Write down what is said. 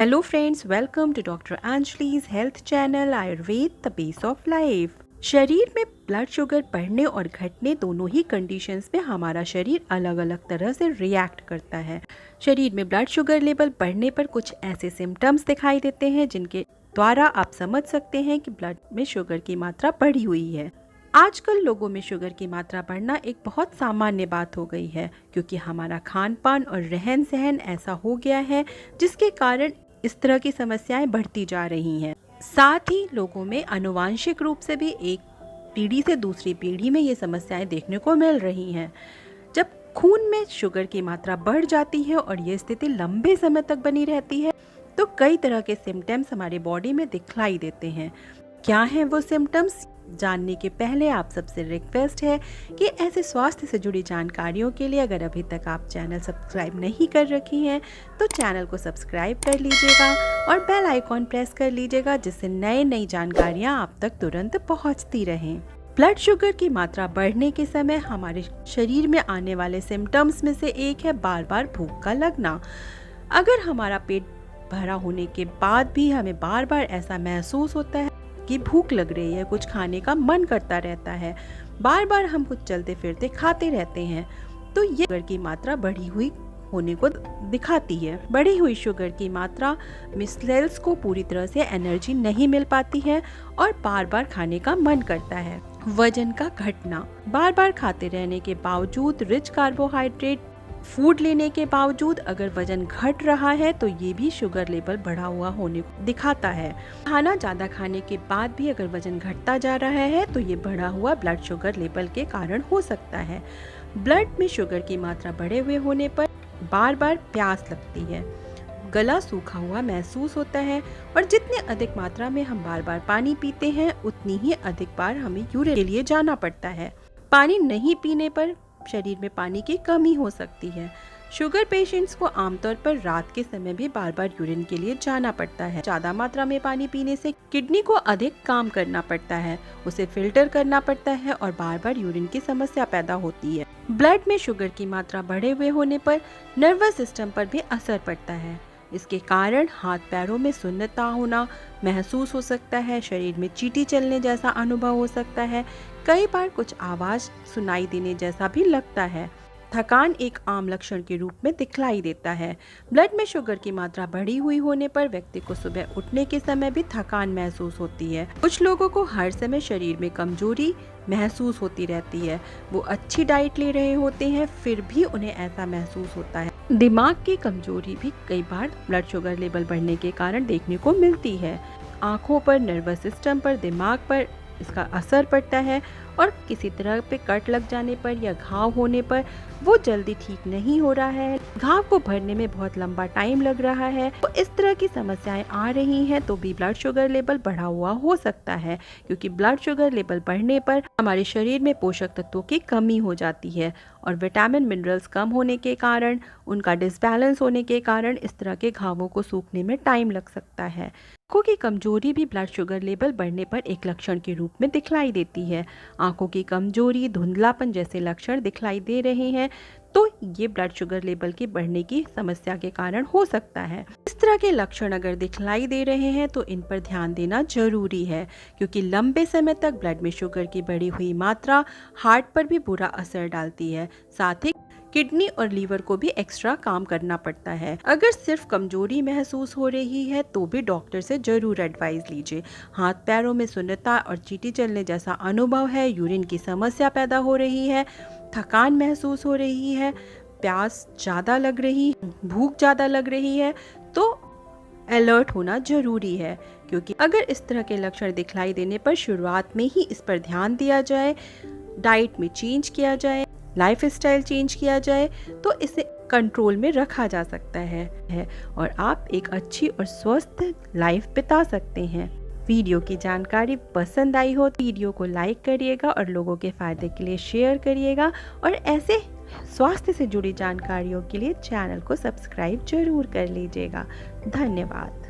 Hello friends, welcome to doctor Anjali's health channel Ayurveda the base of life. शरीर में blood sugar बढ़ने और घटने दोनों ही कंडीशंस में हमारा शरीर अलग अलग तरह से रिएक्ट करता है। शरीर में ब्लड शुगर लेवल बढ़ने पर कुछ ऐसे सिम्टम्स दिखाई देते हैं जिनके द्वारा आप समझ सकते हैं कि ब्लड में शुगर की मात्रा बढ़ी हुई है। आजकल लोगों में शुगर की मात्रा बढ़ना एक बहुत सामान्य बात हो गई है, क्योंकि हमारा खान पान और रहन सहन ऐसा हो गया है जिसके कारण इस तरह की समस्याएं बढ़ती जा रही हैं। साथ ही लोगों में आनुवांशिक रूप से भी एक पीढ़ी से दूसरी पीढ़ी में ये समस्याएं देखने को मिल रही हैं। जब खून में शुगर की मात्रा बढ़ जाती है और ये स्थिति लंबे समय तक बनी रहती है तो कई तरह के सिम्टम्स हमारे बॉडी में दिखलाई देते हैं। क्या हैं वो सिम्टम्स, जानने के पहले आप सबसे रिक्वेस्ट है कि ऐसे स्वास्थ्य से जुड़ी जानकारियों के लिए अगर अभी तक आप चैनल सब्सक्राइब नहीं कर रखी हैं तो चैनल को सब्सक्राइब कर लीजिएगा और बेल आइकॉन प्रेस कर लीजिएगा, जिससे नई जानकारियां आप तक तुरंत पहुंचती रहें। ब्लड शुगर की मात्रा बढ़ने के समय हमारे शरीर में आने वाले सिम्टम्स में से एक है बार बार भूख का लगना। अगर हमारा पेट भरा होने के बाद भी हमें बार बार ऐसा महसूस होता है कि भूख लग रही है, कुछ खाने का मन करता रहता है, बार बार हम कुछ चलते फिरते खाते रहते हैं, तो ये शुगर की मात्रा बढ़ी हुई होने को दिखाती है। बढ़ी हुई शुगर की मात्रा में सेल्स को पूरी तरह से एनर्जी नहीं मिल पाती है और बार बार खाने का मन करता है। वजन का घटना, बार बार खाते रहने के बावजूद, रिच कार्बोहाइड्रेट फूड लेने के बावजूद अगर वजन घट रहा है तो ये भी शुगर लेवल बढ़ा हुआ होने को दिखाता है। खाना ज्यादा खाने के बाद भी अगर वजन घटता जा रहा है तो ये बढ़ा हुआ ब्लड शुगर लेवल के कारण हो सकता है। ब्लड में शुगर की मात्रा बढ़े हुए होने पर बार बार प्यास लगती है, गला सूखा हुआ महसूस होता है और जितने अधिक मात्रा में हम बार बार पानी पीते हैं उतनी ही अधिक बार हमें यूरिन के लिए जाना पड़ता है। पानी नहीं पीने पर शरीर में पानी की कमी हो सकती है। शुगर पेशेंट्स को आमतौर पर रात के समय भी बार बार यूरिन के लिए जाना पड़ता है। ज्यादा मात्रा में पानी पीने से किडनी को अधिक काम करना पड़ता है, उसे फिल्टर करना पड़ता है और बार बार यूरिन की समस्या पैदा होती है। ब्लड में शुगर की मात्रा बढ़े हुए होने पर नर्वस सिस्टम पर भी असर पड़ता है। इसके कारण हाथ पैरों में सुन्नता होना महसूस हो सकता है, शरीर में चींटी चलने जैसा अनुभव हो सकता है, कई बार कुछ आवाज सुनाई देने जैसा भी लगता है। थकान एक आम लक्षण के रूप में दिखलाई देता है। ब्लड में शुगर की मात्रा बढ़ी हुई होने पर व्यक्ति को सुबह उठने के समय भी थकान महसूस होती है। कुछ लोगों को हर समय शरीर में कमजोरी महसूस होती रहती है। वो अच्छी डाइट ले रहे होते हैं फिर भी उन्हें ऐसा महसूस होता है। दिमाग की कमजोरी भी कई बार ब्लड शुगर लेवल बढ़ने के कारण देखने को मिलती है। आंखों पर, नर्वस सिस्टम पर, दिमाग पर इसका असर पड़ता है और किसी तरह पे कट लग जाने पर या घाव होने पर वो जल्दी ठीक नहीं हो रहा है, घाव को भरने में बहुत लंबा टाइम लग रहा है। तो इस तरह की समस्याएं आ रही हैं तो भी ब्लड शुगर लेवल बढ़ा हुआ हो सकता है, क्योंकि ब्लड शुगर लेवल बढ़ने पर हमारे शरीर में पोषक तत्वों की कमी हो जाती है और विटामिन मिनरल्स कम होने के कारण, उनका डिसबैलेंस होने के कारण इस तरह के घावों को सूखने में टाइम लग सकता है। आंखों की कमजोरी भी ब्लड शुगर लेवल बढ़ने पर एक लक्षण के रूप में दिखलाई देती है। आंखों की कमजोरी, धुंधलापन जैसे लक्षण दिखलाई दे रहे हैं तो ये ब्लड शुगर लेवल की बढ़ने की समस्या के कारण हो सकता है। इस तरह के लक्षण अगर दिखलाई दे रहे हैं तो इन पर ध्यान देना जरूरी है, क्योंकि लंबे समय तक ब्लड में शुगर की बढ़ी हुई मात्रा हार्ट पर भी बुरा असर डालती है। साथ ही किडनी और लीवर को भी एक्स्ट्रा काम करना पड़ता है। अगर सिर्फ कमजोरी महसूस हो रही है तो भी डॉक्टर से जरूर एडवाइस लीजिए। हाथ पैरों में सुन्नता और चींटी चलने जैसा अनुभव है, यूरिन की समस्या पैदा हो रही है, थकान महसूस हो रही है, प्यास ज्यादा लग रही, भूख ज्यादा लग रही है तो अलर्ट होना जरूरी है। क्योंकि अगर इस तरह के लक्षण दिखलाई देने पर शुरुआत में ही इस पर ध्यान दिया जाए, डाइट में चेंज किया जाए, लाइफ स्टाइल चेंज किया जाए तो इसे कंट्रोल में रखा जा सकता है और आप एक अच्छी और स्वस्थ लाइफ बिता सकते हैं। वीडियो की जानकारी पसंद आई हो तो वीडियो को लाइक करिएगा और लोगों के फायदे के लिए शेयर करिएगा और ऐसे स्वास्थ्य से जुड़ी जानकारियों के लिए चैनल को सब्सक्राइब जरूर कर लीजिएगा। धन्यवाद।